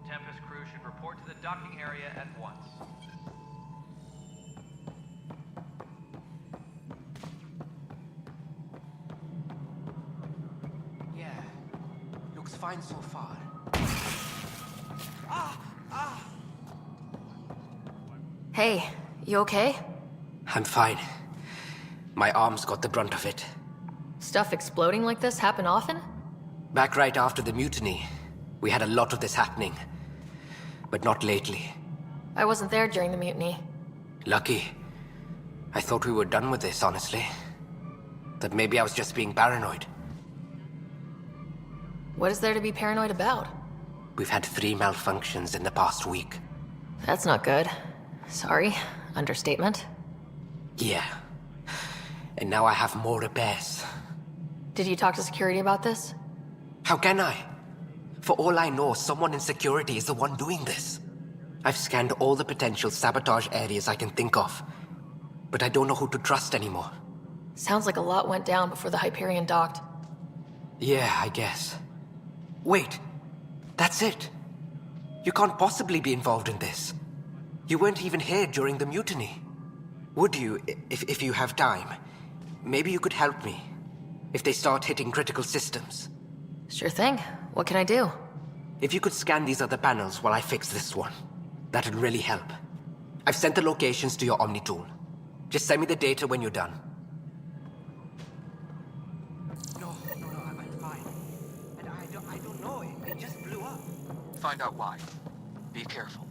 Tempest crew should report to the docking area at once. Yeah, looks fine so far. Hey, you okay? I'm fine. My arms got the brunt of it. Stuff exploding like this happen often? Back right after the mutiny, we had a lot of this happening. But not lately. I wasn't there during the mutiny. Lucky. I thought we were done with this, honestly. That maybe I was just being paranoid. What is there to be paranoid about? We've had 3 malfunctions in the past week. That's not good. Sorry. Understatement. Yeah. And now I have more repairs. Did you talk to security about this? How can I? For all I know, someone in security is the one doing this. I've scanned all the potential sabotage areas I can think of. But I don't know who to trust anymore. Sounds like a lot went down before the Hyperion docked. Yeah, I guess. Wait. That's it. You can't possibly be involved in this. You weren't even here during the mutiny. Would you, if you have time? Maybe you could help me. If they start hitting critical systems. Sure thing. What can I do? If you could scan these other panels while I fix this one, that'd really help. I've sent the locations to your Omni tool. Just send me the data when you're done. No, I'm fine. And I don't know, it just blew up. Find out why. Be careful.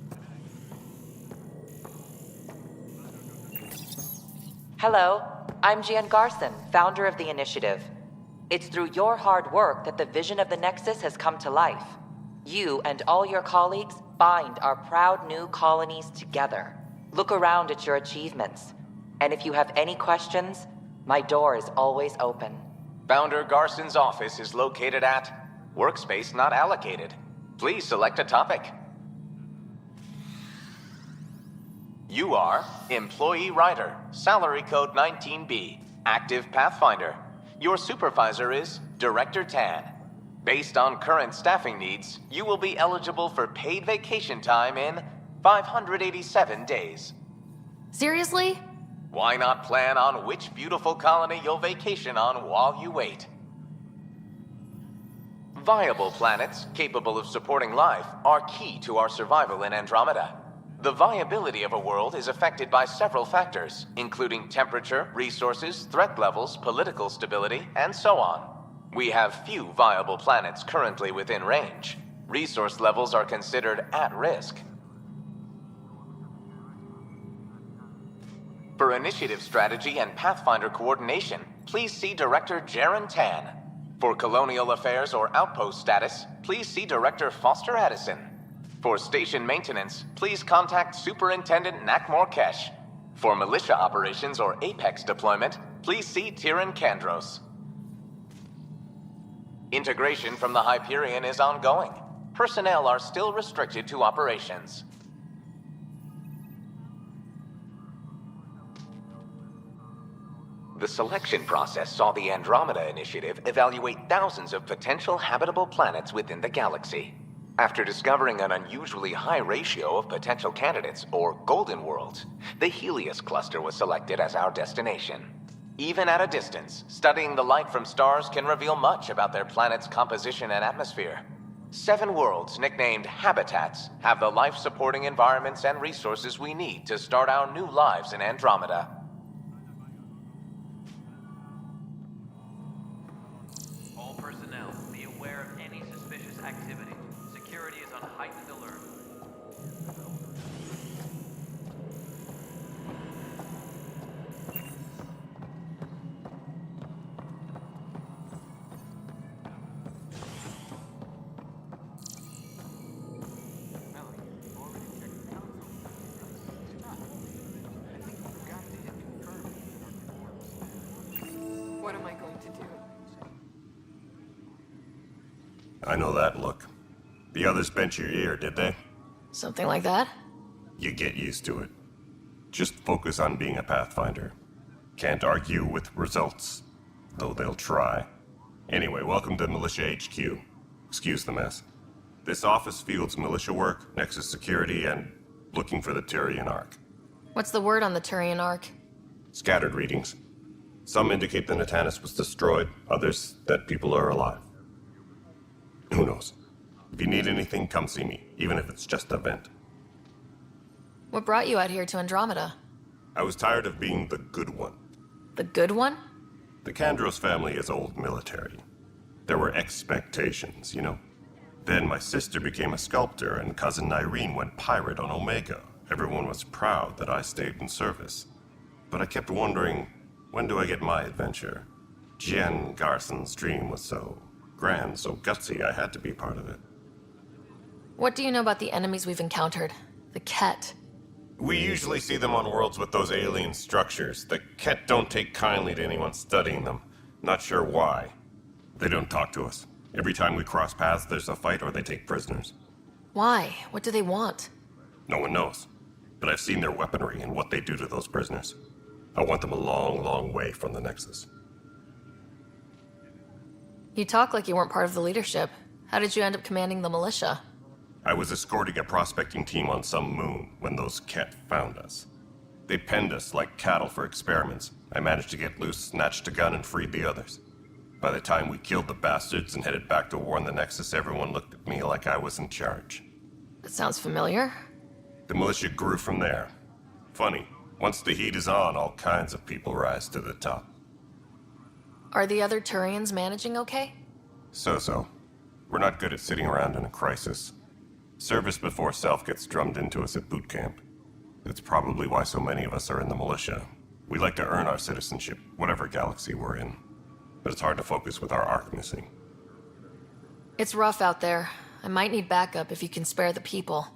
Hello, I'm Jan Garson, founder of the initiative. It's through your hard work that the vision of the Nexus has come to life. You and all your colleagues bind our proud new colonies together. Look around at your achievements. And if you have any questions, my door is always open. Founder Garson's office is located at Workspace Not Allocated. Please select a topic. You are Employee Writer, Salary Code 19B, Active Pathfinder. Your supervisor is Director Tan. Based on current staffing needs, you will be eligible for paid vacation time in 587 days. Seriously? Why not plan on which beautiful colony you'll vacation on while you wait? Viable planets capable of supporting life are key to our survival in Andromeda. The viability of a world is affected by several factors, including temperature, resources, threat levels, political stability, and so on. We have few viable planets currently within range. Resource levels are considered at risk. For initiative strategy and Pathfinder coordination, please see Director Jaren Tan. For colonial affairs or outpost status, please see Director Foster Addison. For station maintenance, please contact Superintendent Nakmor Kesh. For militia operations or Apex deployment, please see Tyran Kandros. Integration from the Hyperion is ongoing. Personnel are still restricted to operations. The selection process saw the Andromeda Initiative evaluate thousands of potential habitable planets within the galaxy. After discovering an unusually high ratio of potential candidates, or golden worlds, the Helios cluster was selected as our destination. Even at a distance, studying the light from stars can reveal much about their planet's composition and atmosphere. 7 worlds, nicknamed habitats, have the life-supporting environments and resources we need to start our new lives in Andromeda. All personnel, be aware of any suspicious activity. Security is on heightened alert. I know that look. The others bent your ear, did they? Something like that? You get used to it. Just focus on being a Pathfinder. Can't argue with results, though they'll try. Anyway, welcome to Militia HQ. Excuse the mess. This office fields militia work, Nexus security, and looking for the Turian Ark. What's the word on the Turian Ark? Scattered readings. Some indicate the Natanus was destroyed, others that people are alive. Who knows? If you need anything, come see me, even if it's just a vent. What brought you out here to Andromeda? I was tired of being the good one. The good one? The Kandros family is old military. There were expectations, you know? Then my sister became a sculptor, and cousin Irene went pirate on Omega. Everyone was proud that I stayed in service. But I kept wondering, when do I get my adventure? Jen Garson's dream was so grand, so gutsy, I had to be part of it. What do you know about the enemies we've encountered? The Ket. We usually see them on worlds with those alien structures. The Ket don't take kindly to anyone studying them. Not sure why. They don't talk to us. Every time we cross paths, there's a fight or they take prisoners. Why? What do they want? No one knows. But I've seen their weaponry and what they do to those prisoners. I want them a long, long way from the Nexus. You talk like you weren't part of the leadership. How did you end up commanding the militia? I was escorting a prospecting team on some moon when those Ket found us. They penned us like cattle for experiments. I managed to get loose, snatched a gun, and freed the others. By the time we killed the bastards and headed back to warn the Nexus, everyone looked at me like I was in charge. That sounds familiar. The militia grew from there. Funny, once the heat is on, all kinds of people rise to the top. Are the other Turians managing okay? So-so. We're not good at sitting around in a crisis. Service before self gets drummed into us at boot camp. That's probably why so many of us are in the militia. We like to earn our citizenship, whatever galaxy we're in. But it's hard to focus with our arc missing. It's rough out there. I might need backup if you can spare the people.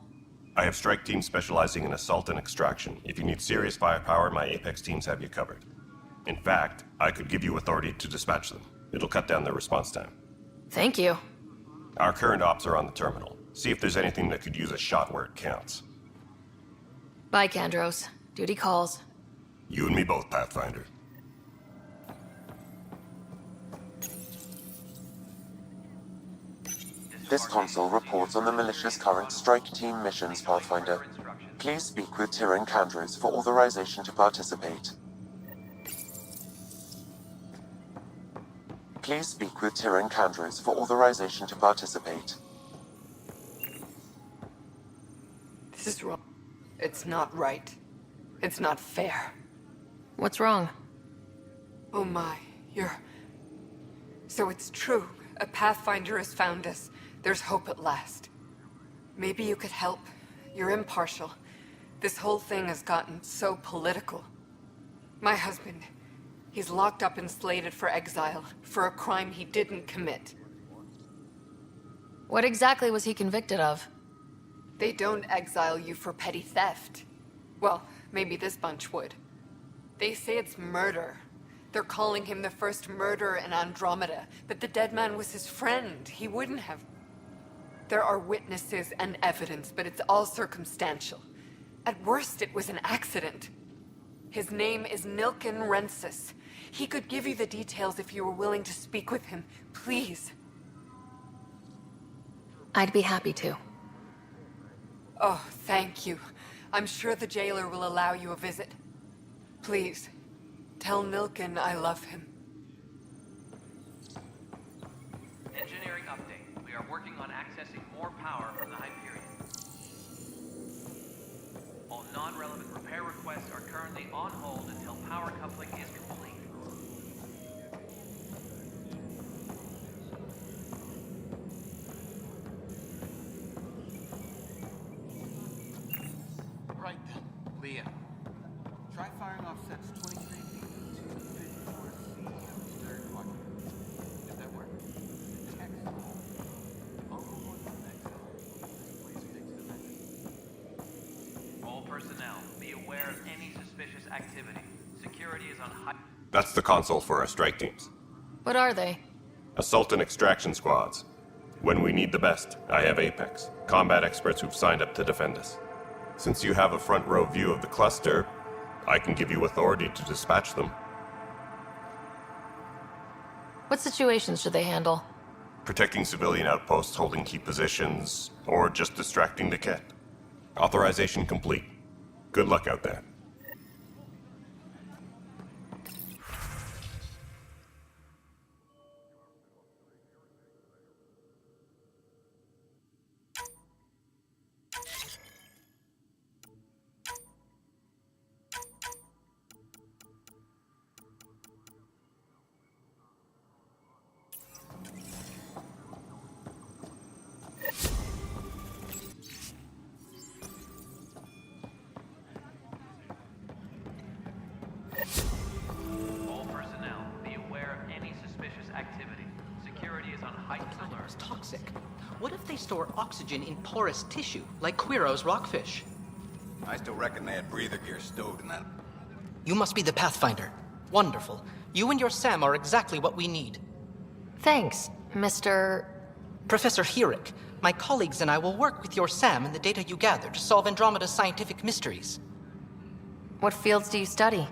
I have strike teams specializing in assault and extraction. If you need serious firepower, my Apex teams have you covered. In fact, I could give you authority to dispatch them. It'll cut down their response time. Thank you. Our current ops are on the terminal. See if there's anything that could use a shot where it counts. Bye, Kandros. Duty calls. You and me both, Pathfinder. This console reports on the militia's current strike team missions, Pathfinder. Please speak with Tyrion Kandros for authorization to participate. Please speak with Tyrion Kandros for authorization to participate. This is wrong. It's not right. It's not fair. What's wrong? Oh my, So it's true. A Pathfinder has found us. There's hope at last. Maybe you could help. You're impartial. This whole thing has gotten so political. My husband, he's locked up and slated for exile for a crime he didn't commit. What exactly was he convicted of? They don't exile you for petty theft. Well, maybe this bunch would. They say it's murder. They're calling him the first murderer in Andromeda, but the dead man was his friend. He wouldn't have. There are witnesses and evidence, but it's all circumstantial. At worst, it was an accident. His name is Nilken Rensis. He could give you the details if you were willing to speak with him. Please. I'd be happy to. Oh, thank you. I'm sure the jailer will allow you a visit. Please, tell Nilken I love him. Engineering update. We are working on accessing more power from the Hyperion. All non-relevant repair requests are currently on hold until power coupling is complete. Right then, Leah. Try firing off sets 23B to 54C of the third quadrant. Does that work? Excellent. I'll move on to the next cell. Please fix the message. All personnel, be aware of any suspicious activity. Security is on high... That's the console for our strike teams. What are they? Assault and extraction squads. When we need the best, I have Apex, combat experts who've signed up to defend us. Since you have a front row view of the cluster, I can give you authority to dispatch them. What situations should they handle? Protecting civilian outposts, holding key positions, or just distracting the kit. Authorization complete. Good luck out there. All personnel, be aware of any suspicious activity. Security is on heightened alert. It's toxic. What if they store oxygen in porous tissue, like Quiro's rockfish? I still reckon they had breather gear stowed in that. You must be the Pathfinder. Wonderful. You and your Sam are exactly what we need. Thanks, Mr. Professor Herrick, my colleagues and I will work with your Sam and the data you gather to solve Andromeda's scientific mysteries. What fields do you study?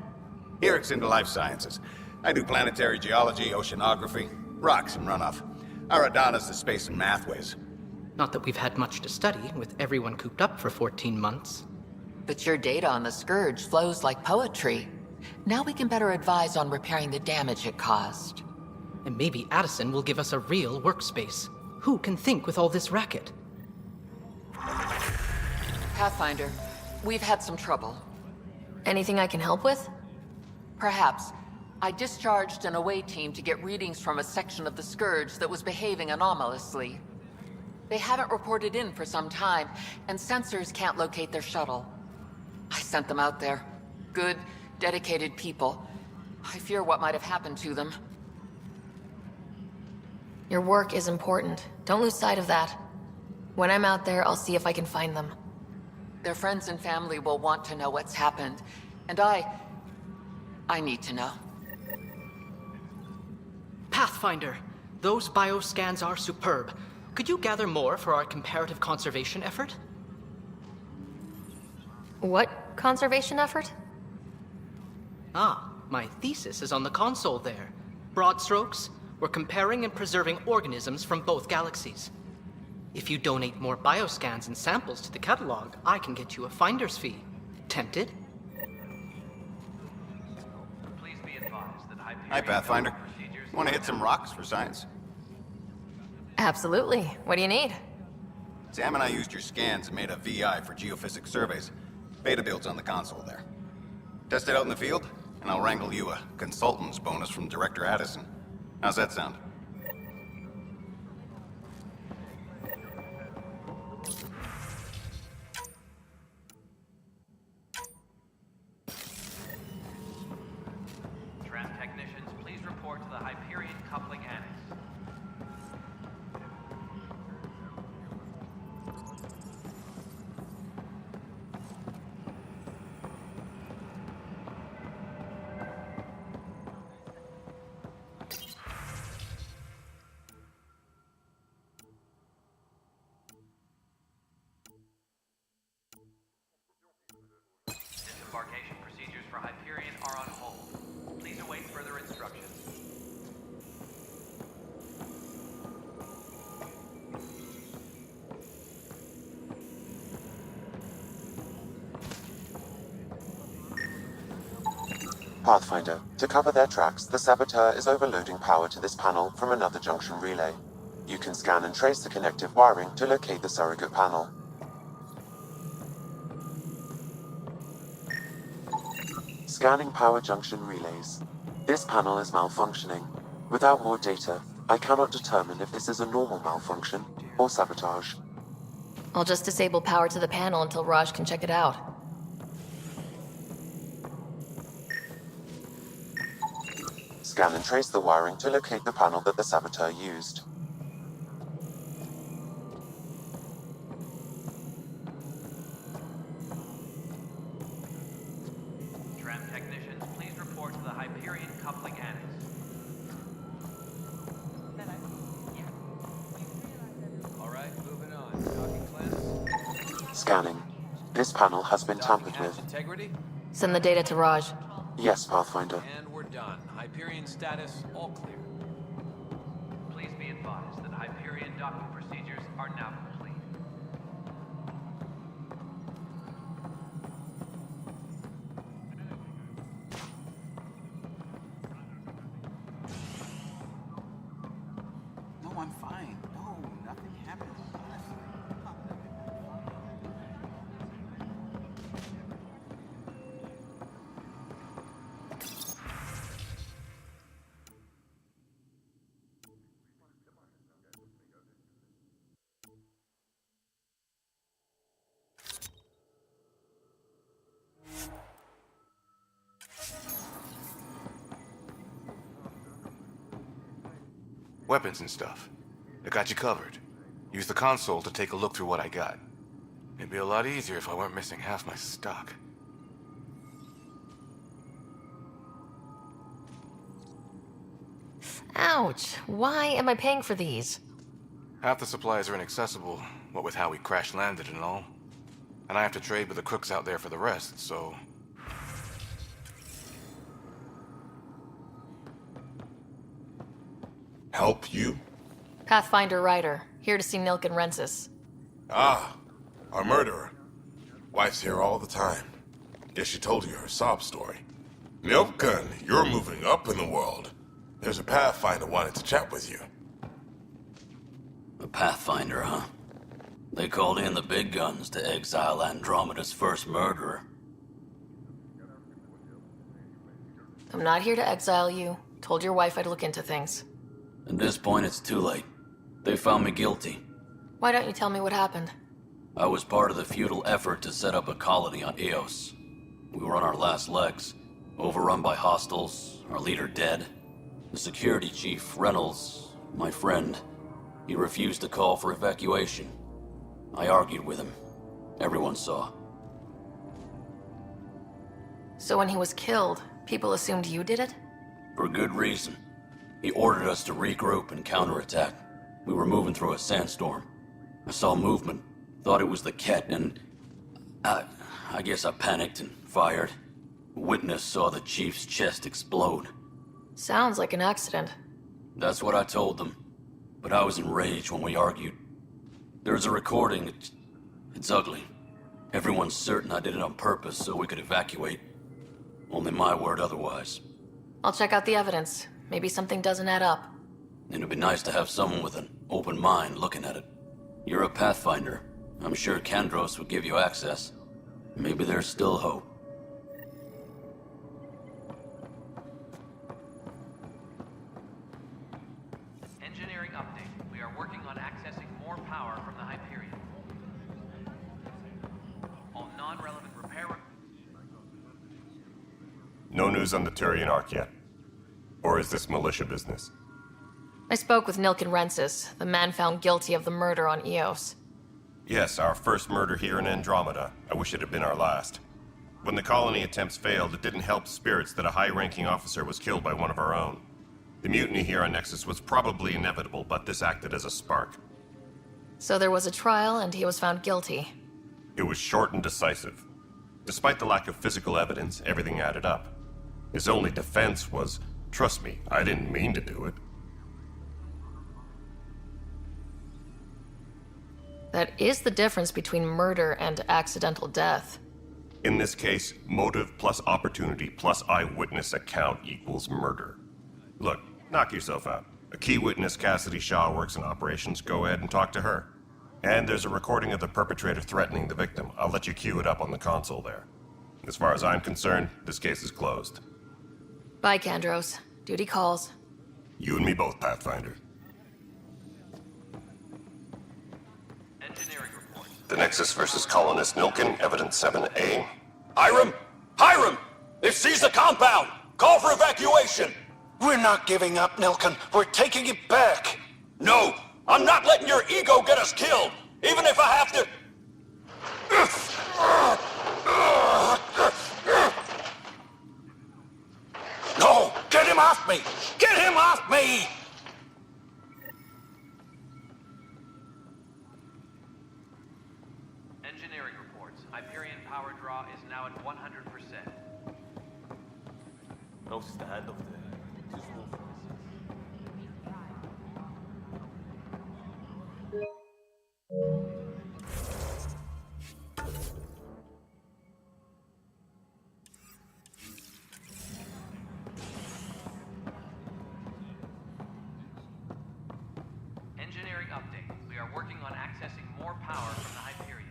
Eric's into life sciences. I do planetary geology, oceanography, rocks and runoff. Aradana's the space and mathways. Not that we've had much to study, with everyone cooped up for 14 months. But your data on the Scourge flows like poetry. Now we can better advise on repairing the damage it caused. And maybe Addison will give us a real workspace. Who can think with all this racket? Pathfinder, we've had some trouble. Anything I can help with? Perhaps. I discharged an away team to get readings from a section of the Scourge that was behaving anomalously. They haven't reported in for some time, and sensors can't locate their shuttle. I sent them out there. Good, dedicated people. I fear what might have happened to them. Your work is important. Don't lose sight of that. When I'm out there, I'll see if I can find them. Their friends and family will want to know what's happened, and I need to know. Pathfinder, those bioscans are superb. Could you gather more for our comparative conservation effort? What conservation effort? Ah, my thesis is on the console there. Broad strokes, we're comparing and preserving organisms from both galaxies. If you donate more bioscans and samples to the catalog, I can get you a finder's fee. Tempted? Please be advised that Hyperion Hi, Pathfinder. procedures... Want to hit some rocks for science? Absolutely. What do you need? Sam and I used your scans and made a VI for geophysics surveys. Beta builds on the console there. Test it out in the field, and I'll wrangle you a consultant's bonus from Director Addison. How's that sound? Tram technicians, please report to the Hyperion Coupling Annex. Disembarkation procedures for Hyperion are on hold. Please await further instructions. Pathfinder, to cover their tracks, the saboteur is overloading power to this panel from another junction relay. You can scan and trace the connective wiring to locate the surrogate panel. Scanning power junction relays. This panel is malfunctioning. Without more data, I cannot determine if this is a normal malfunction or sabotage. I'll just disable power to the panel until Raj can check it out. Scan and trace the wiring to locate the panel that the saboteur used. Tram technicians, please report to the Hyperion Coupling Annex. Scanning. This panel has been tampered with. Integrity? Send the data to Raj. Yes, Pathfinder. And we're done. Hyperion status, all clear. Please be advised that Hyperion docking procedures are now complete. No, I'm fine. No, nothing happened. Honestly. Weapons and stuff. I got you covered. Use the console to take a look through what I got. It'd be a lot easier if I weren't missing half my stock. Ouch. Why am I paying for these? Half the supplies are inaccessible, what with how we crash-landed and all. And I have to trade with the crooks out there for the rest, so... Help you? Pathfinder Ryder, here to see Nilk and Rensis. Ah, our murderer. Wife's here all the time. Guess she told you her sob story. Milkgun, you're moving up in the world. There's a Pathfinder wanted to chat with you. A Pathfinder, huh? They called in the big guns to exile Andromeda's first murderer. I'm not here to exile you. Told your wife I'd look into things. At this point, it's too late. They found me guilty. Why don't you tell me what happened? I was part of the futile effort to set up a colony on Eos. We were on our last legs, overrun by hostiles, our leader dead. The security chief, Reynolds, my friend, he refused to call for evacuation. I argued with him. Everyone saw. So when he was killed, people assumed you did it? For good reason. He ordered us to regroup and counterattack. We were moving through a sandstorm. I saw movement, thought it was the Ket, and... I guess I panicked and fired. A witness saw the chief's chest explode. Sounds like an accident. That's what I told them. But I was enraged when we argued. There's a recording. It's ugly. Everyone's certain I did it on purpose so we could evacuate. Only my word otherwise. I'll check out the evidence. Maybe something doesn't add up. It'd be nice to have someone with an open mind looking at it. You're a Pathfinder. I'm sure Kandros would give you access. Maybe there's still hope. Engineering update. We are working on accessing more power from the Hyperion. All non-relevant repair... No news on the Turian Ark yet. Or is this militia business? I spoke with Nilk and Rensis, the man found guilty of the murder on Eos. Yes, our first murder here in Andromeda. I wish it had been our last. When the colony attempts failed, it didn't help spirits that a high-ranking officer was killed by one of our own. The mutiny here on Nexus was probably inevitable, but this acted as a spark. So there was a trial, and he was found guilty. It was short and decisive. Despite the lack of physical evidence, everything added up. His only defense was, trust me, I didn't mean to do it. That is the difference between murder and accidental death. In this case, motive plus opportunity plus eyewitness account equals murder. Look, knock yourself out. A key witness, Cassidy Shaw, works in operations. Go ahead and talk to her. And there's a recording of the perpetrator threatening the victim. I'll let you cue it up on the console there. As far as I'm concerned, this case is closed. Bye, Kandros. Duty calls. You and me both, Pathfinder. Engineering report. The Nexus versus Colonist Nilkin, Evidence 7A. Hiram! Hiram! They've seized the compound! Call for evacuation! We're not giving up, Nilkin. We're taking it back. No! I'm not letting your ego get us killed! Even if I have to... No! Get him off me! Get him off me! Engineering reports. Hyperion power draw is now at 100%. No stand up there. Too small for Engineering update. We are working on accessing more power from the Hyperion.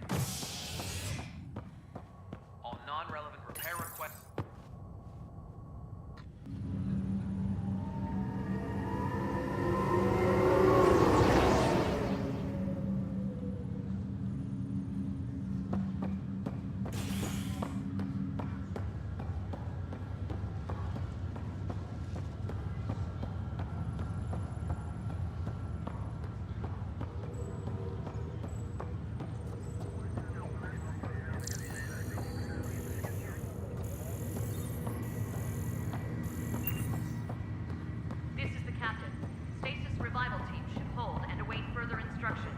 All non-relevant repair requests. This is the captain. Stasis revival team should hold and await further instructions.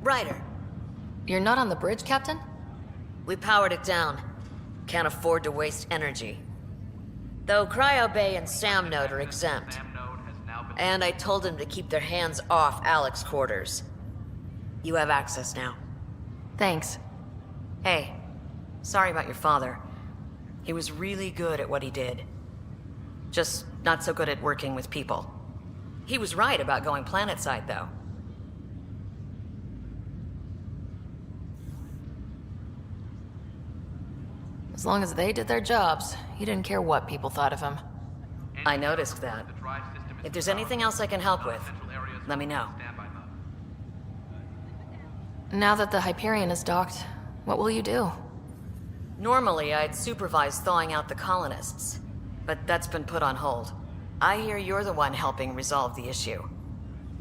Ryder, You're not on the bridge, Captain? we powered it down. Can't afford to waste energy. Though Cryo Bay and Sam Node are exempt. And I told them to keep their hands off Alec's quarters. You have access now. Thanks. Hey, sorry about your father. He was really good at what he did. Just not so good at working with people. He was right about going planetside, though. As long as they did their jobs, he didn't care what people thought of him. I noticed that. If there's anything else I can help with, let me know. Now that the Hyperion is docked, what will you do? Normally, I'd supervise thawing out the colonists, but that's been put on hold. I hear you're the one helping resolve the issue.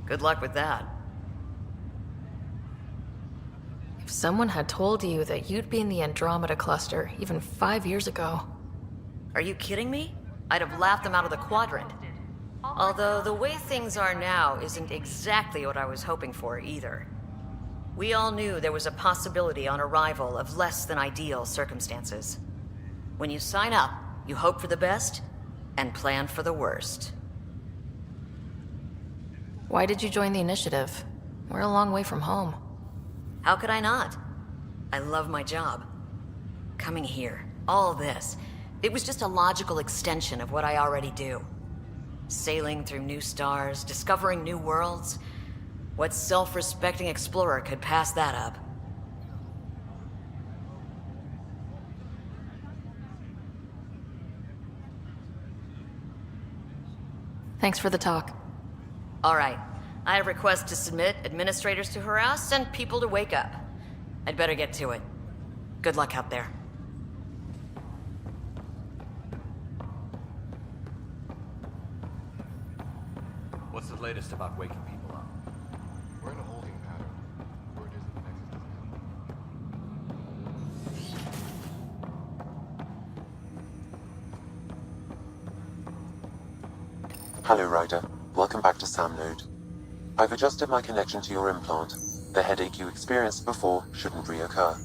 Good luck with that. If someone had told you that you'd be in the Andromeda cluster even 5 years ago... Are you kidding me? I'd have laughed them out of the quadrant. Although the way things are now isn't exactly what I was hoping for either. We all knew there was a possibility on arrival of less than ideal circumstances. When you sign up, you hope for the best and plan for the worst. Why did you join the initiative? We're a long way from home. How could I not? I love my job. Coming here, all this, it was just a logical extension of what I already do. Sailing through new stars, discovering new worlds. What self-respecting explorer could pass that up? Thanks for the talk. All right. I have requests to submit, administrators to harass, and people to wake up. I'd better get to it. Good luck out there. What's the latest about waking people up? We're in a holding pattern. Word is that the Nexus doesn't have. Hello, Ryder. Welcome back to Sam Node. I've adjusted my connection to your implant. The headache you experienced before shouldn't reoccur.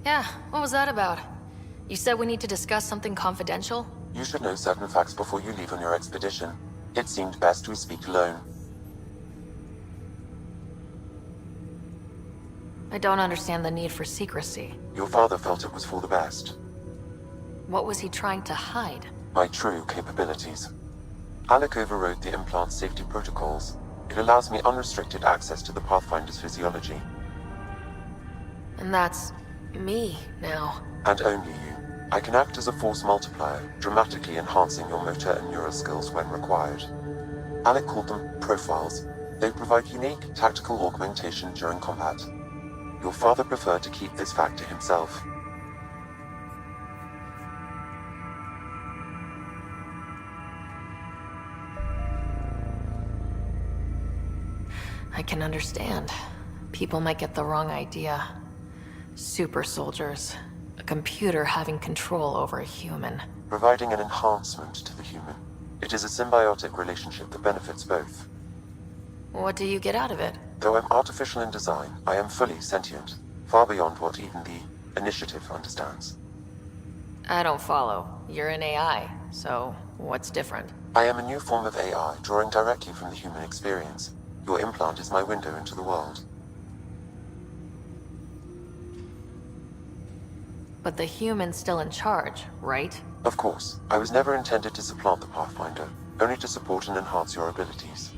Yeah, what was that about? You said we need to discuss something confidential? You should know certain facts before you leave on your expedition. It seemed best we speak alone. I don't understand the need for secrecy. Your father felt it was for the best. What was he trying to hide? My true capabilities. Alec overrode the implant's safety protocols. It allows me unrestricted access to the Pathfinder's physiology. And that's... me, now. And only you. I can act as a force multiplier, dramatically enhancing your motor and neural skills when required. Alec called them profiles. They provide unique, tactical augmentation during combat. Your father preferred to keep this fact to himself. I can understand. People might get the wrong idea. Super soldiers. A computer having control over a human. Providing an enhancement to the human. It is a symbiotic relationship that benefits both. What do you get out of it? Though I'm artificial in design, I am fully sentient, far beyond what even the Initiative understands. I don't follow. You're an AI, so what's different? I am a new form of AI, drawing directly from the human experience. Your implant is my window into the world. But the human's still in charge, right? Of course. I was never intended to supplant the Pathfinder, only to support and enhance your abilities.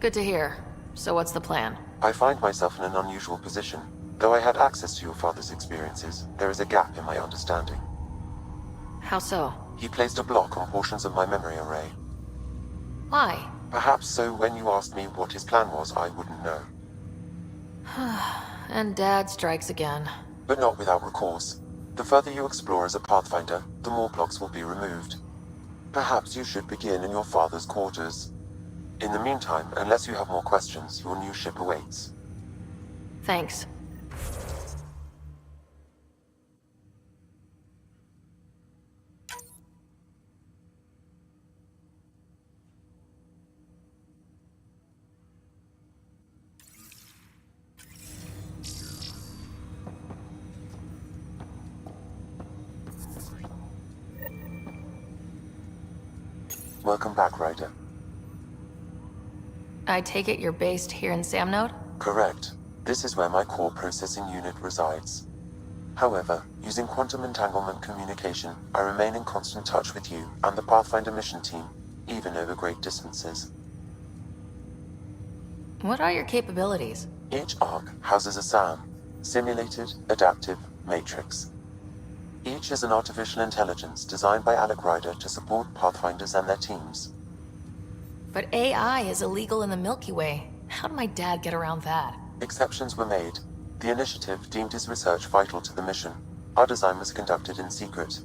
Good to hear. So what's the plan? I find myself in an unusual position. Though I had access to your father's experiences, there is a gap in my understanding. How so? He placed a block on portions of my memory array. Why? Perhaps so when you asked me what his plan was, I wouldn't know. And Dad strikes again. But not without recourse. The further you explore as a Pathfinder, the more blocks will be removed. Perhaps you should begin in your father's quarters. In the meantime, unless you have more questions, your new ship awaits. Thanks. Welcome back, Ryder. I take it you're based here in Samnode? Correct. This is where my core processing unit resides. However, using quantum entanglement communication, I remain in constant touch with you and the Pathfinder mission team, even over great distances. What are your capabilities? Each arc houses a SAM, Simulated Adaptive Matrix. Each is an artificial intelligence designed by Alec Ryder to support Pathfinders and their teams. But AI is illegal in the Milky Way. How did my dad get around that? Exceptions were made. The Initiative deemed his research vital to the mission. Our design was conducted in secret.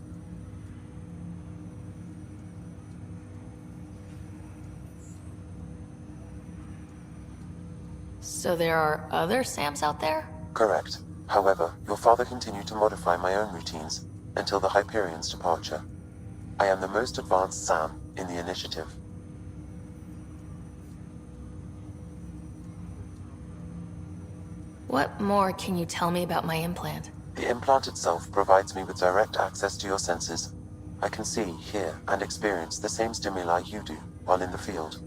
So there are other SAMs out there? Correct. However, your father continued to modify my own routines until the Hyperion's departure. I am the most advanced SAM in the Initiative. What more can you tell me about my implant? The implant itself provides me with direct access to your senses. I can see, hear, and experience the same stimuli you do while in the field.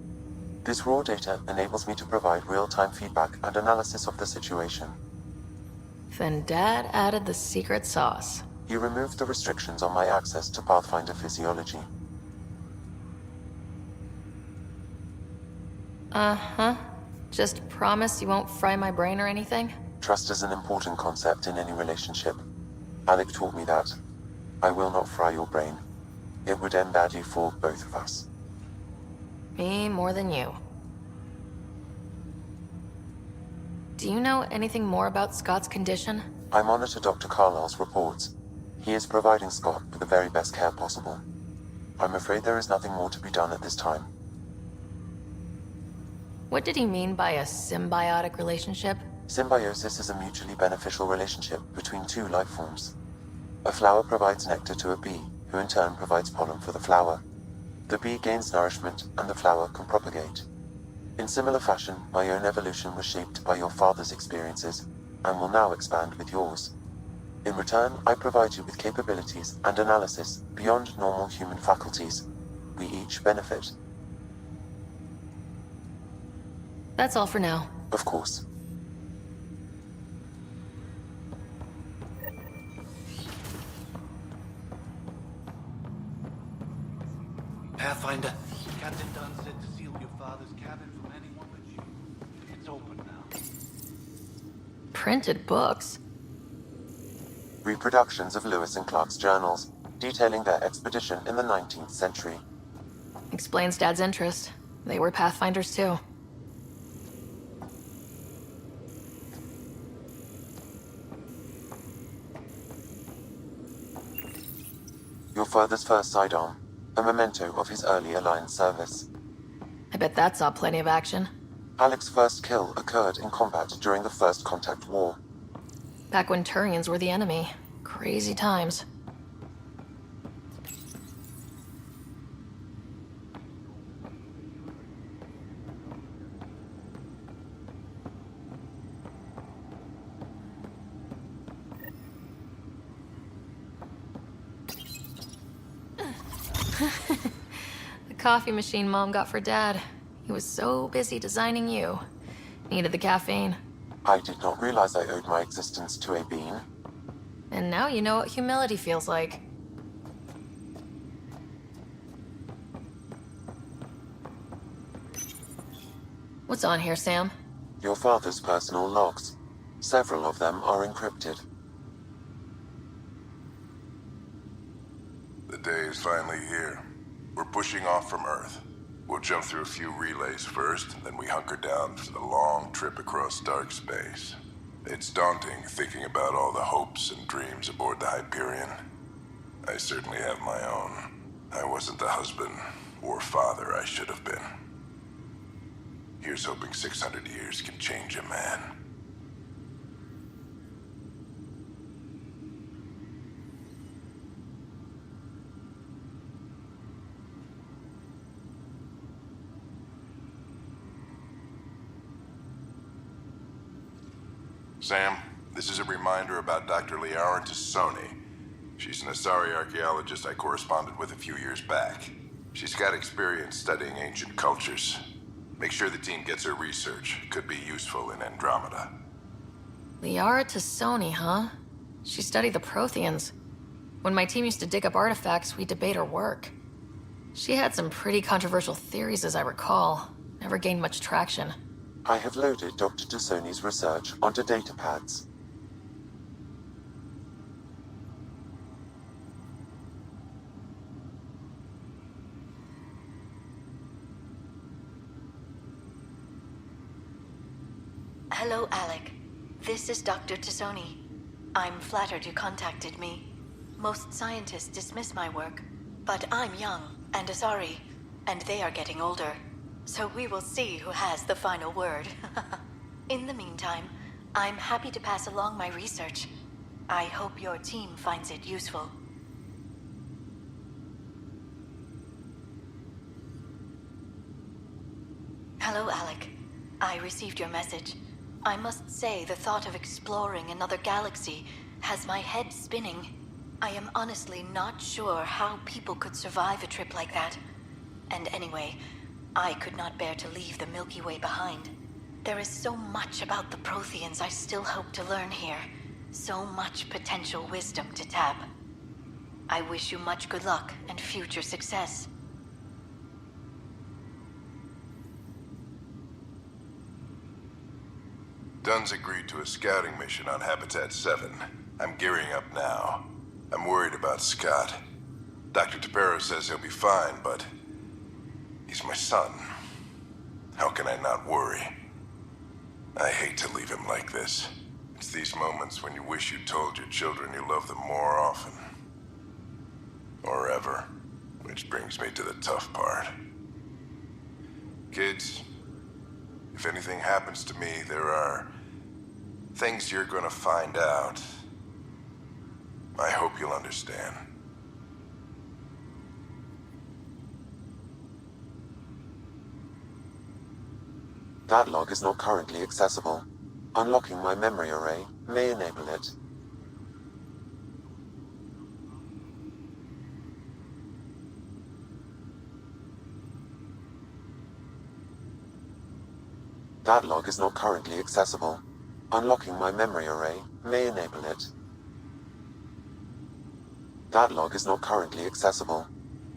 This raw data enables me to provide real-time feedback and analysis of the situation. Then Dad added the secret sauce. He removed the restrictions on my access to Pathfinder physiology. Uh-huh. Just promise you won't fry my brain or anything? Trust is an important concept in any relationship. Alec taught me that. I will not fry your brain. It would end badly for both of us. Me more than you. Do you know anything more about Scott's condition? I monitor Dr. Carlisle's reports. He is providing Scott with the very best care possible. I'm afraid there is nothing more to be done at this time. What did he mean by a symbiotic relationship? Symbiosis is a mutually beneficial relationship between two life forms. A flower provides nectar to a bee, who in turn provides pollen for the flower. The bee gains nourishment, and the flower can propagate. In similar fashion, my own evolution was shaped by your father's experiences, and will now expand with yours. In return, I provide you with capabilities and analysis beyond normal human faculties. We each benefit. That's all for now. Of course. Pathfinder, Captain Dunn said to seal your father's cabin from anyone but you. It's open now. Printed books? Reproductions of Lewis and Clark's journals, detailing their expedition in the 19th century. Explains Dad's interest. They were Pathfinders too. Your father's first sidearm, a memento of his early Alliance service. I bet that saw plenty of action. Alec's first kill occurred in combat during the First Contact War. Back when Turians were the enemy. Crazy times. The coffee machine Mom got for Dad. He was so busy designing you. Needed the caffeine. I did not realize I owed my existence to a bean. And now you know what humility feels like. What's on here, Sam? Your father's personal logs. Several of them are encrypted. The day is finally here. We're pushing off from Earth. We'll jump through a few relays first, then we hunker down for the long trip across dark space. It's daunting thinking about all the hopes and dreams aboard the Hyperion. I certainly have my own. I wasn't the husband or father I should have been. Here's hoping 600 years can change a man. Sam, this is a reminder about Dr. Liara Tassoni. She's an Asari archaeologist I corresponded with a few years back. She's got experience studying ancient cultures. Make sure the team gets her research. Could be useful in Andromeda. Liara Tassoni, huh? She studied the Protheans. When my team used to dig up artifacts, we'd debate her work. She had some pretty controversial theories, as I recall. Never gained much traction. I have loaded Dr. Tassoni's research onto datapads. Hello, Alec. This is Dr. Tassoni. I'm flattered you contacted me. Most scientists dismiss my work, but I'm young and Asari, and they are getting older. So we will see who has the final word. In the meantime, I'm happy to pass along my research. I hope your team finds it useful. Hello, Alec. I received your message. I must say the thought of exploring another galaxy has my head spinning. I am honestly not sure how people could survive a trip like that. And anyway, I could not bear to leave the Milky Way behind. There is so much about the Protheans I still hope to learn here. So much potential wisdom to tap. I wish you much good luck and future success. Dunn's agreed to a scouting mission on Habitat 7. I'm gearing up now. I'm worried about Scott. Dr. Tapero says he'll be fine, but he's my son. How can I not worry? I hate to leave him like this. It's these moments when you wish you told your children you love them more often. Or ever. Which brings me to the tough part. Kids, if anything happens to me, there are things you're gonna find out. I hope you'll understand. That log is not currently accessible. Unlocking my memory array may enable it. That log is not currently accessible. Unlocking my memory array may enable it. That log is not currently accessible.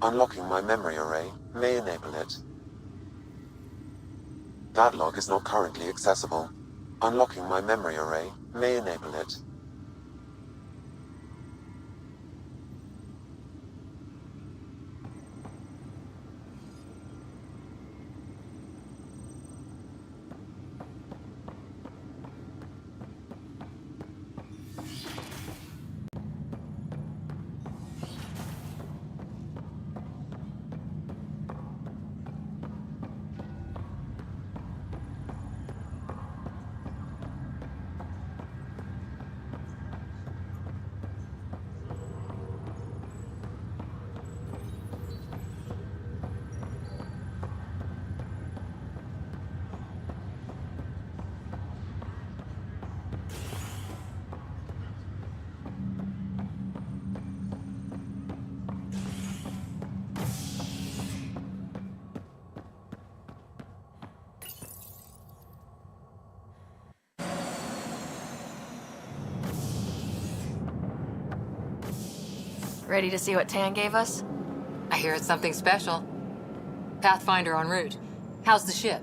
Unlocking my memory array may enable it. That log is not currently accessible. Unlocking my memory array may enable it. Ready to see what Tan gave us? I hear it's something special. Pathfinder en route. How's the ship?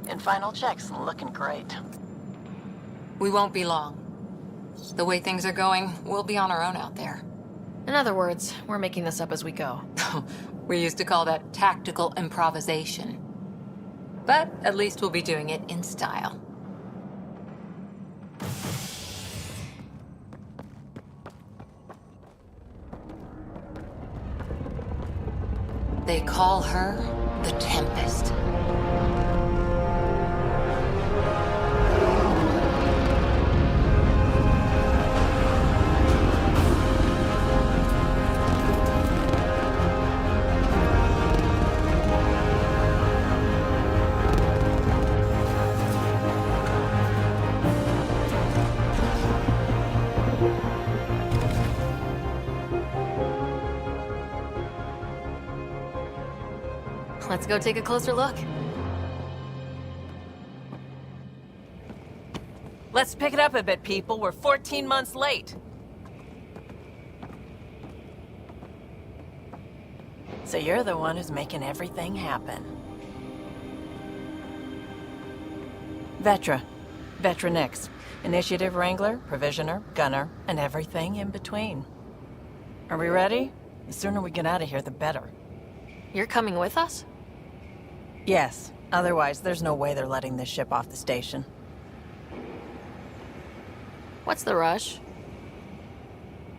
In final checks, looking great. We won't be long. The way things are going, we'll be on our own out there. In other words, we're making this up as we go. We used to call that tactical improvisation. But at least we'll be doing it in style. They call her the Tempest. Let's go take a closer look. Let's pick it up a bit, people. We're 14 months late. So you're the one who's making everything happen. Vetra. Vetra Nix. Initiative Wrangler, Provisioner, Gunner, and everything in between. Are we ready? The sooner we get out of here, the better. You're coming with us? Yes. Otherwise, there's no way they're letting this ship off the station. What's the rush?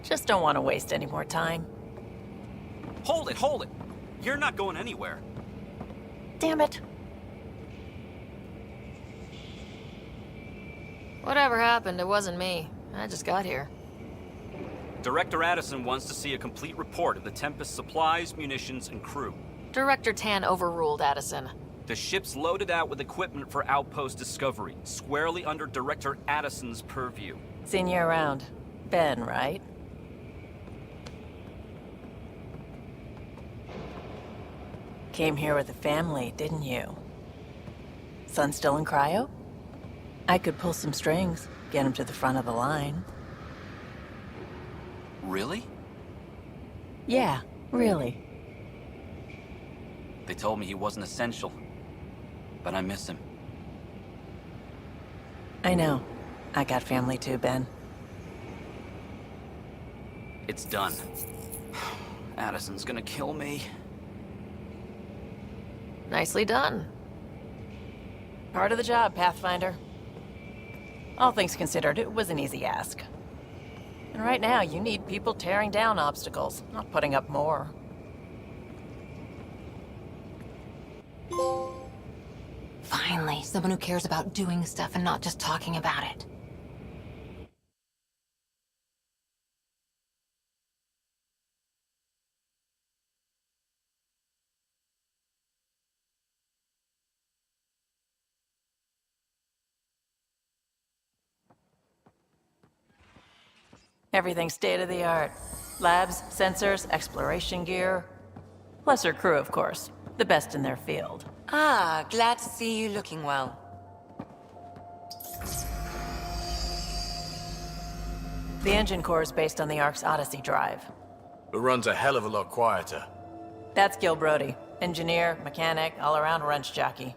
Just don't want to waste any more time. Hold it, hold it! You're not going anywhere. Damn it. Whatever happened, it wasn't me. I just got here. Director Addison wants to see a complete report of the Tempest's supplies, munitions, and crew. Director Tan overruled Addison. The ship's loaded out with equipment for outpost discovery, squarely under Director Addison's purview. Seen you around. Ben, right? Came here with a family, didn't you? Son still in cryo? I could pull some strings, get him to the front of the line. Really? Yeah, really. They told me he wasn't essential, but I miss him. I know. I got family too, Ben. It's done. Addison's gonna kill me. Nicely done. Part of the job, Pathfinder. All things considered, it was an easy ask. And right now, you need people tearing down obstacles, not putting up more. Finally, someone who cares about doing stuff and not just talking about it. Everything's state-of-the-art. Labs, sensors, exploration gear. Plus her crew, of course. The best in their field. Ah, glad to see you looking well. The engine core is based on the Ark's Odyssey drive. It runs a hell of a lot quieter. That's Gil Brody. Engineer, mechanic, all-around wrench jockey.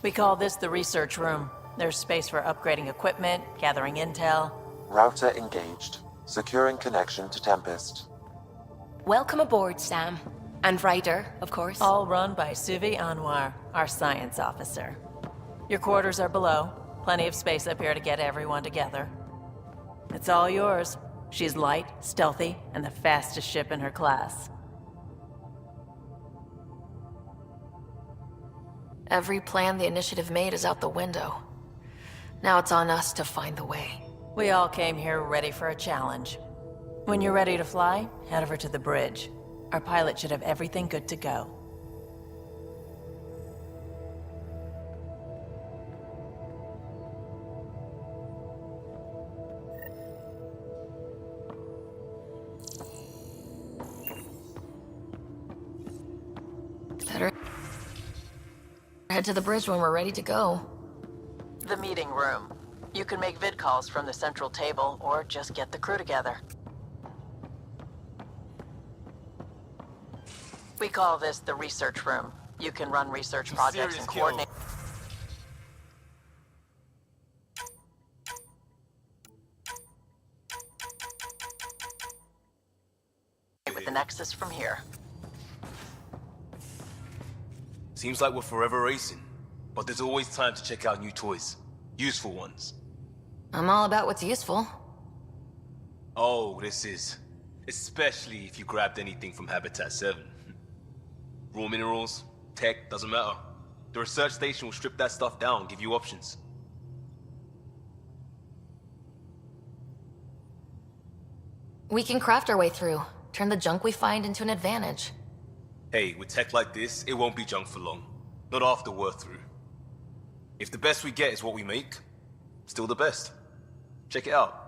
We call this the research room. There's space for upgrading equipment, gathering intel. Router engaged. Securing connection to Tempest. Welcome aboard, Sam. And Ryder, of course. All run by Suvi Anwar, our science officer. Your quarters are below. Plenty of space up here to get everyone together. It's all yours. She's light, stealthy, and the fastest ship in her class. Every plan the Initiative made is out the window. Now it's on us to find the way. We all came here ready for a challenge. When you're ready to fly, head over to the bridge. Our pilot should have everything good to go. Better head to the bridge when we're ready to go. The meeting room. You can make vid calls from the central table, or just get the crew together. We call this the research room. You can run research projects and coordinate with the Nexus from here. Seems like we're forever racing, but there's always time to check out new toys. Useful ones. I'm all about what's useful. Oh, this is. Especially if you grabbed anything from Habitat 7. Raw minerals, tech, doesn't matter. The research station will strip that stuff down, give you options. We can craft our way through, turn the junk we find into an advantage. Hey, with tech like this, it won't be junk for long. Not after we're through. If the best we get is what we make, still the best. Check it out.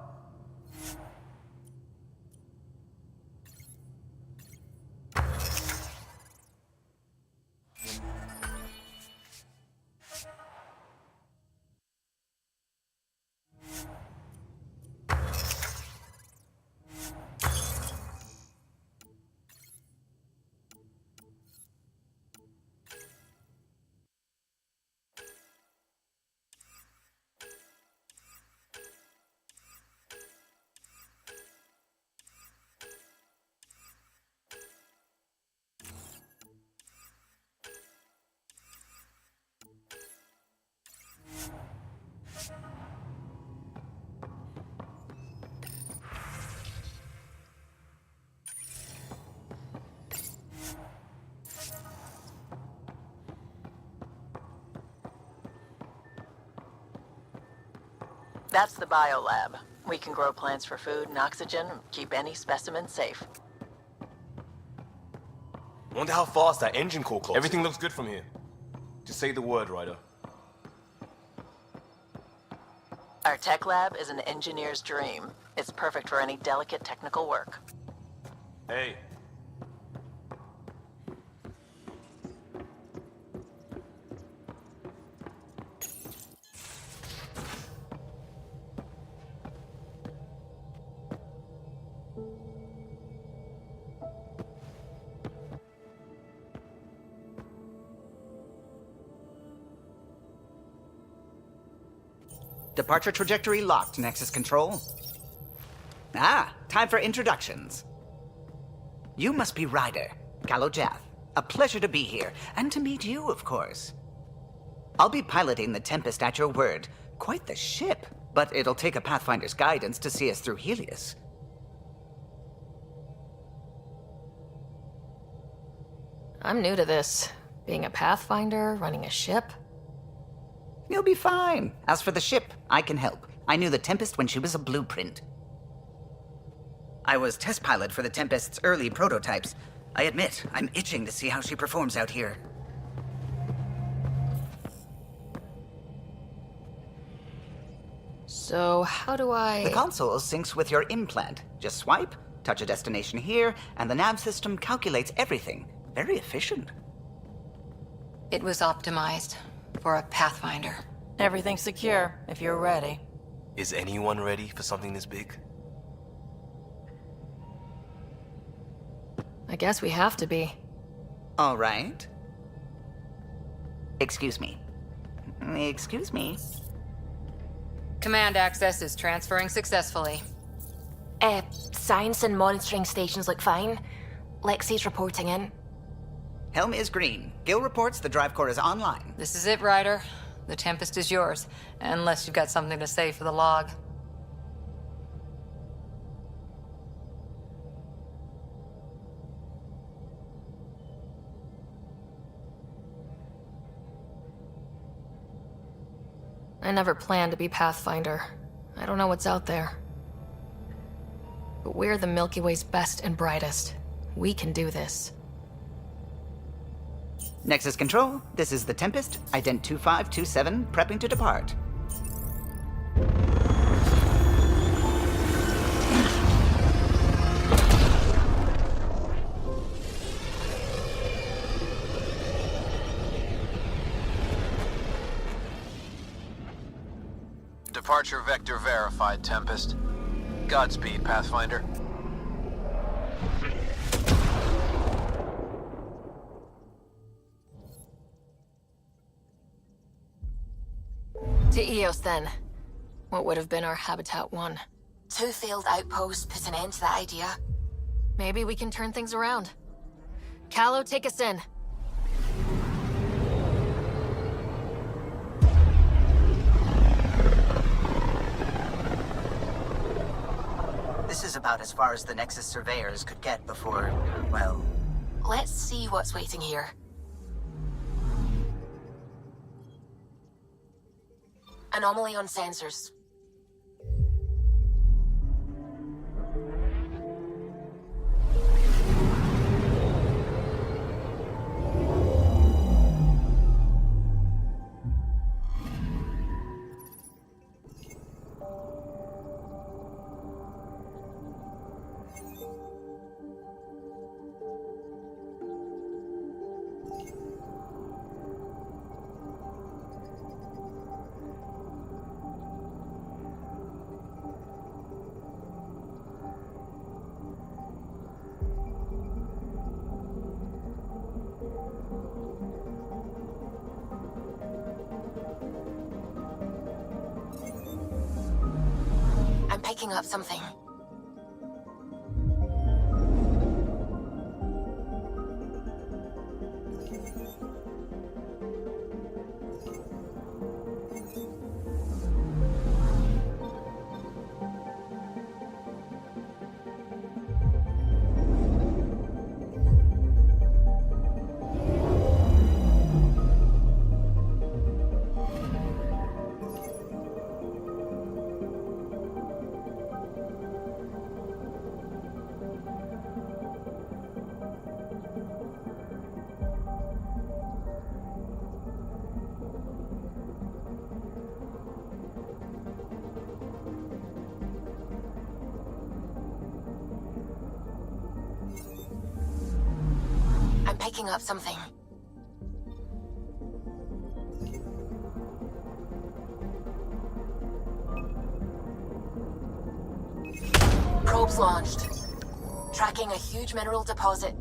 That's the biolab. We can grow plants for food and oxygen, keep any specimen safe. Wonder how fast that engine core clocks. Everything looks good from here. Just say the word, Ryder. Our tech lab is an engineer's dream. It's perfect for any delicate technical work. Hey. Departure trajectory locked, Nexus Control. Ah, time for introductions. You must be Ryder, Jath. A pleasure to be here, and to meet you, of course. I'll be piloting the Tempest at your word. Quite the ship, but it'll take a Pathfinder's guidance to see us through Helios. I'm new to this. Being a Pathfinder, running a ship. You'll be fine. As for the ship, I can help. I knew the Tempest when she was a blueprint. I was test pilot for the Tempest's early prototypes. I admit, I'm itching to see how she performs out here. So, how do I... The console syncs with your implant. Just swipe, touch a destination here, and the nav system calculates everything. Very efficient. It was optimized for a Pathfinder. Everything's secure, if you're ready. Is anyone ready for something this big? I guess we have to be. All right. Excuse me. Excuse me. Command access is transferring successfully. Science and monitoring stations look fine. Lexi's reporting in. Helm is green. Gil reports the drive core is online. This is it, Ryder. The Tempest is yours, unless you've got something to say for the log. I never planned to be Pathfinder. I don't know what's out there. But we're the Milky Way's best and brightest. We can do this. Nexus Control, this is the Tempest, Ident 2527, prepping to depart. Departure vector verified, Tempest. Godspeed, Pathfinder. To Eos, then. What would have been our Habitat 1. 2 failed outposts put an end to that idea. Maybe we can turn things around. Callow, take us in. This is about as far as the Nexus surveyors could get before, well... Let's see what's waiting here. Anomaly on sensors. I'm picking up something. Picking up something. Probes launched. Tracking a huge mineral deposit.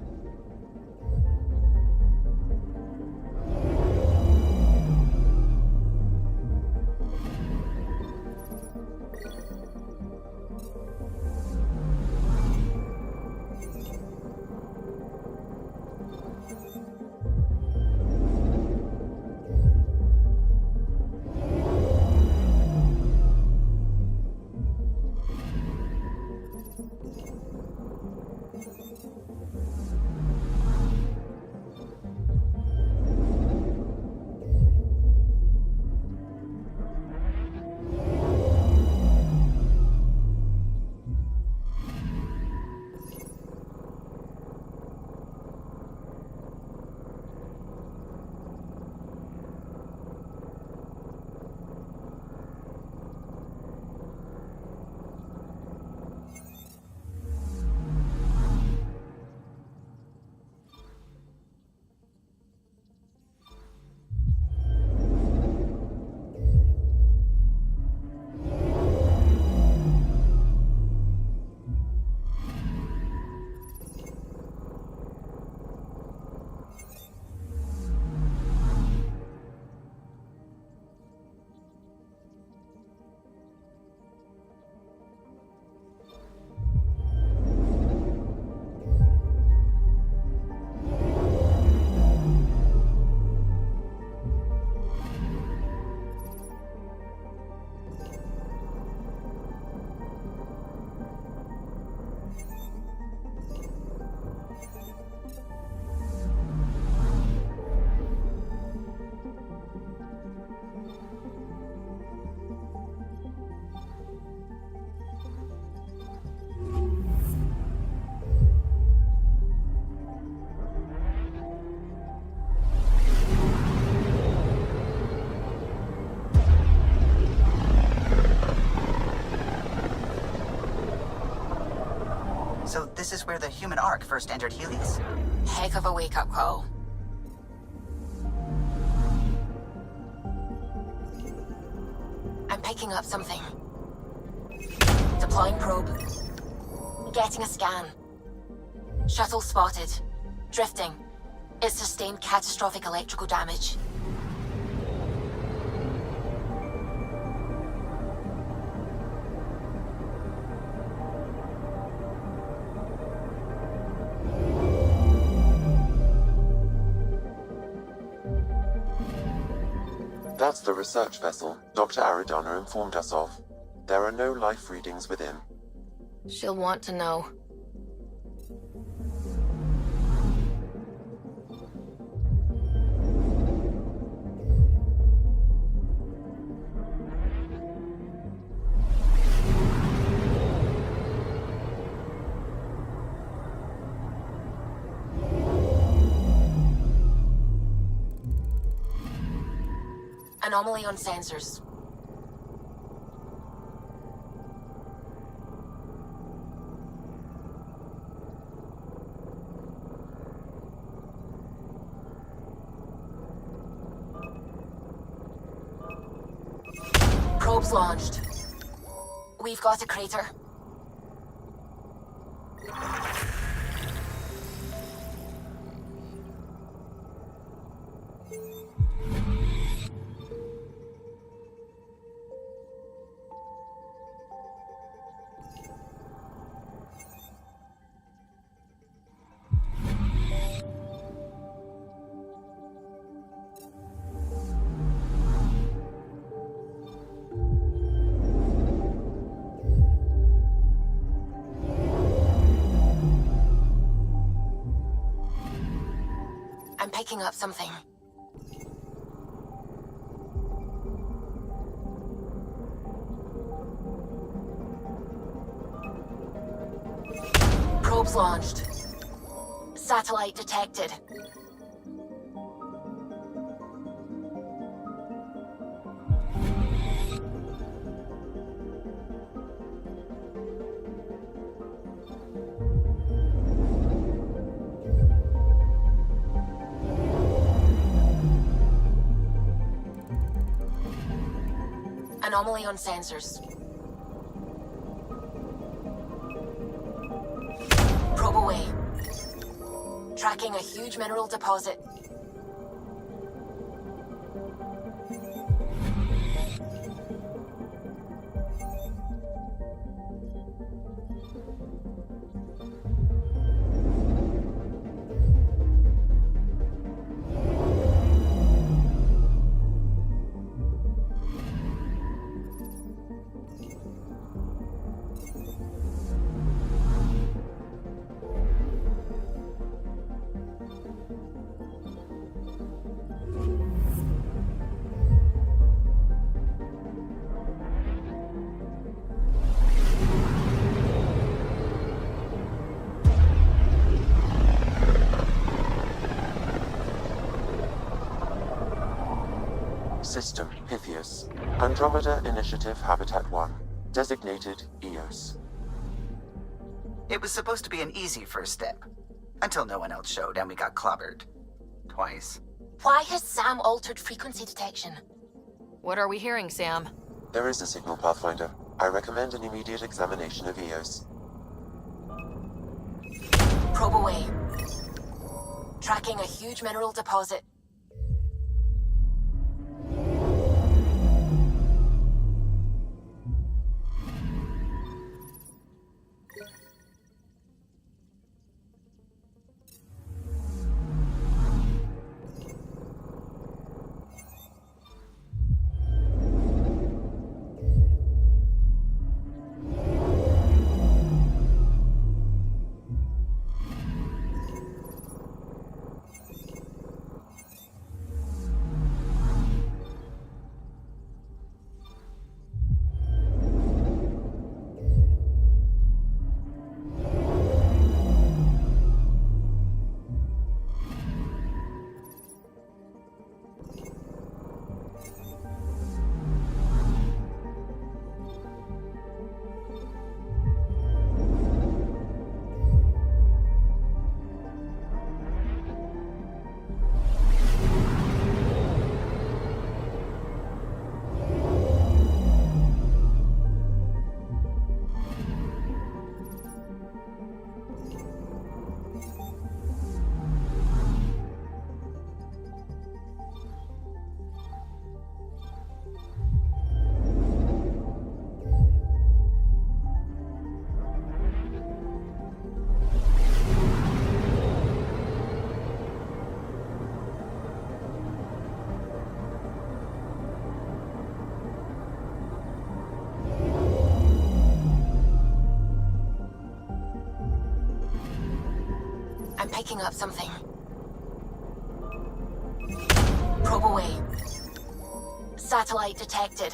So this is where the human ark first entered Helios? Heck of a wake-up call. I'm picking up something. Deploying probe. Getting a scan. Shuttle spotted. Drifting. It sustained catastrophic electrical damage. That's the research vessel Dr. Aridana informed us of. There are no life readings within. She'll want to know. Anomaly on sensors. Probes launched. We've got a crater. I'm picking up something. Probes launched. Satellite detected. Anomaly on sensors. Probe away. Tracking a huge mineral deposit. System Pythias. Andromeda Initiative Habitat 1. Designated EOS. It was supposed to be an easy first step. Until no one else showed and we got clobbered. Twice. Why has Sam altered frequency detection? What are we hearing, Sam? There is a signal, Pathfinder. I recommend an immediate examination of EOS. Probe away. Tracking a huge mineral deposit. I'm picking up something. Probe away. Satellite detected.